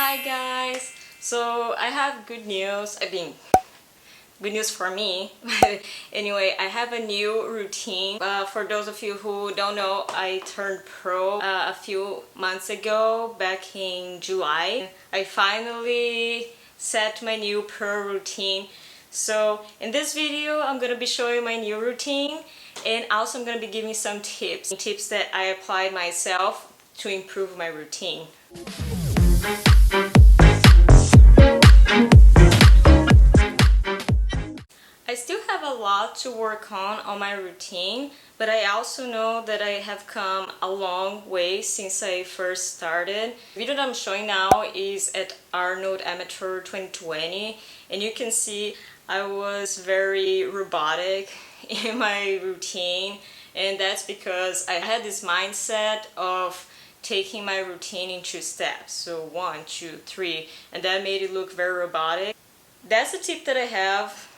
Hi guys! So I have good news. Good news for me. Anyway, I have a new routine. For those of you who don't know, I turned pro a few months ago, back in July. I finally set my new pro routine. So in this video, I'm gonna be showing my new routine, and also I'm gonna be giving some tips that I applied myself to improve my routine. I still have a lot to work on my routine, but I also know that I have come a long way since I first started. The video that I'm showing now is at Arnold Amateur 2020, and you can see I was very robotic in my routine, and that's because I had this mindset of taking my routine in 2 steps. So 1, 2, 3, and that made it look very robotic. That's the tip that I have.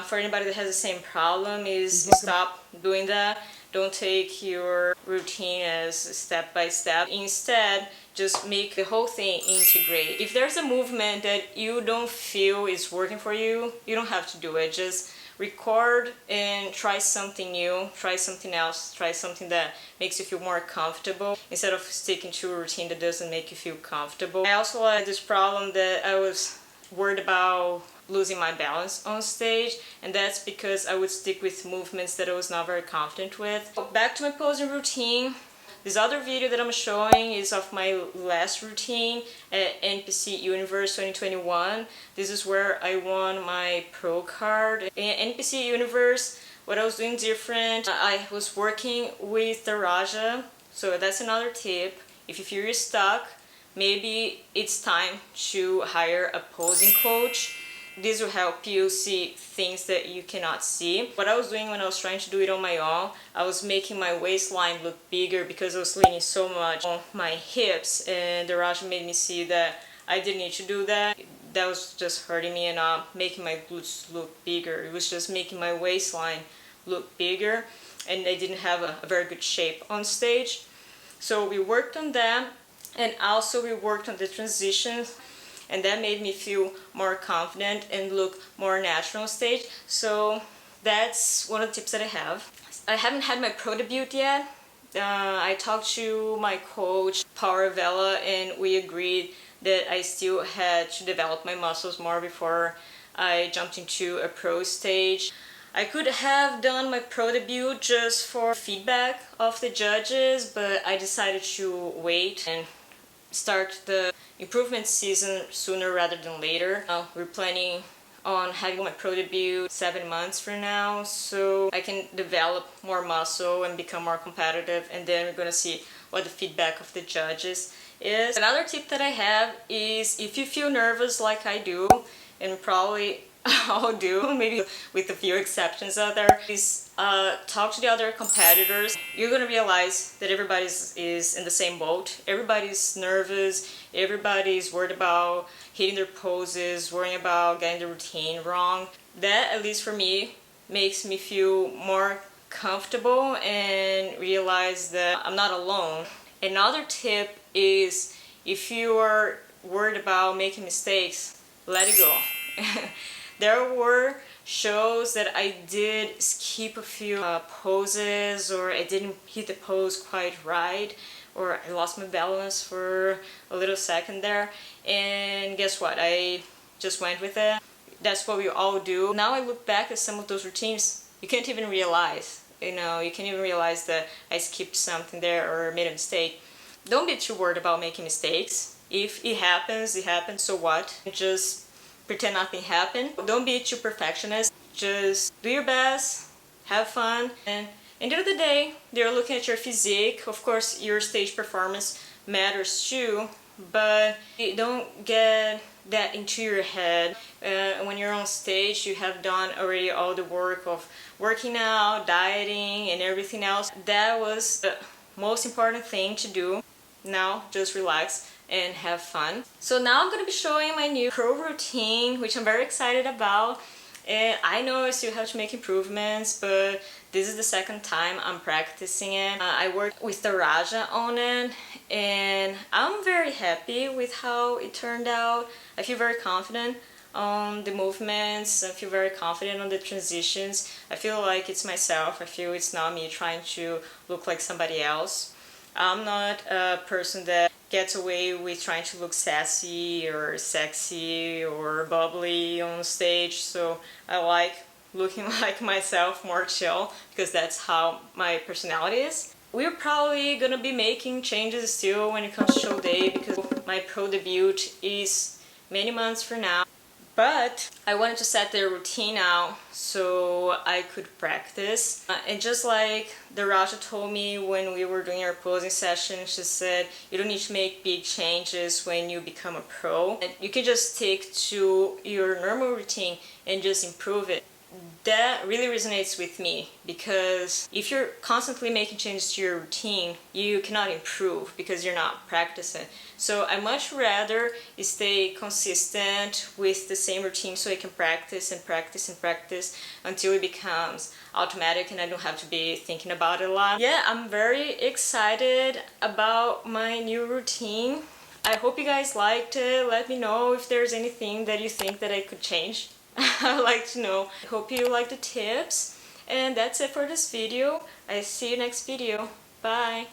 For anybody that has the same problem is stop doing that. Don't take your routine as step by step. Instead, just make the whole thing integrate. If there's a movement that you don't feel is working for you, you don't have to do it. Just record and try something new, try something else, try something that makes you feel more comfortable instead of sticking to a routine that doesn't make you feel comfortable. I also had this problem that I was worried about losing my balance on stage, and that's because I would stick with movements that I was not very confident with. Back to my posing routine. This other video that I'm showing is of my last routine at NPC Universe 2021. This is where I won my pro card. In NPC Universe, what I was doing different, I was working with the Raja. So that's another tip. If you feel you're stuck, maybe it's time to hire a posing coach. This will help you see things that you cannot see. What I was doing when I was trying to do it on my own, I was making my waistline look bigger because I was leaning so much on my hips, and the Raja made me see that I didn't need to do that. That was just hurting me and not making my glutes look bigger. It was just making my waistline look bigger, and I didn't have a very good shape on stage. So we worked on that, and also we worked on the transitions, and that made me feel more confident and look more natural on stage. So that's one of the tips that I have. I haven't had my pro debut yet. I talked to my coach, Paula Vella, and we agreed that I still had to develop my muscles more before I jumped into a pro stage. I could have done my pro debut just for feedback of the judges, but I decided to wait and start the improvement season sooner rather than later. We're planning on having my pro debut 7 months from now, so I can develop more muscle and become more competitive, and then we're gonna see what the feedback of the judges is. Another tip that I have is, if you feel nervous like I do, and probably all do, maybe with a few exceptions out there, is talk to the other competitors. You're gonna realize that everybody is in the same boat. Everybody's nervous, everybody's worried about hitting their poses, worrying about getting the routine wrong. That, at least for me, makes me feel more comfortable and realize that I'm not alone. Another tip is, if you are worried about making mistakes, let it go. There were shows that I did skip a few poses, or I didn't hit the pose quite right, or I lost my balance for a little second there, and guess what? I just went with it. That's what we all do. Now I look back at some of those routines, you can't even realize. You can't even realize that I skipped something there or made a mistake. Don't be too worried about making mistakes. If it happens, so what? Just pretend nothing happened. Don't be too perfectionist. Just do your best, have fun, and at the end of the day, they're looking at your physique. Of course, your stage performance matters too, but don't get that into your head. When you're on stage, you have done already all the work of working out, dieting, and everything else. That was the most important thing to do. Now, just relax and have fun. So now I'm going to be showing my new pro routine, which I'm very excited about. And I know I still have to make improvements, but this is the second time I'm practicing it. I worked with the Raja on it, and I'm very happy with how it turned out. I feel very confident on the movements. I feel very confident on the transitions. I feel like it's myself. I feel it's not me trying to look like somebody else. I'm not a person that gets away with trying to look sassy or sexy or bubbly on stage, so I like looking like myself, more chill, because that's how my personality is. We're probably gonna be making changes still when it comes to show day, because my pro debut is many months from now. But I wanted to set the routine out so I could practice. And just like the Raja told me when we were doing our posing session, she said you don't need to make big changes when you become a pro. And you can just stick to your normal routine and just improve it. That really resonates with me, because if you're constantly making changes to your routine, you cannot improve because you're not practicing. So I much rather stay consistent with the same routine so I can practice and practice and practice until it becomes automatic and I don't have to be thinking about it a lot. Yeah, I'm very excited about my new routine. I hope you guys liked it. Let me know if there's anything that you think that I could change. I'd like to know. I hope you like the tips, and that's it for this video. I see you next video. Bye!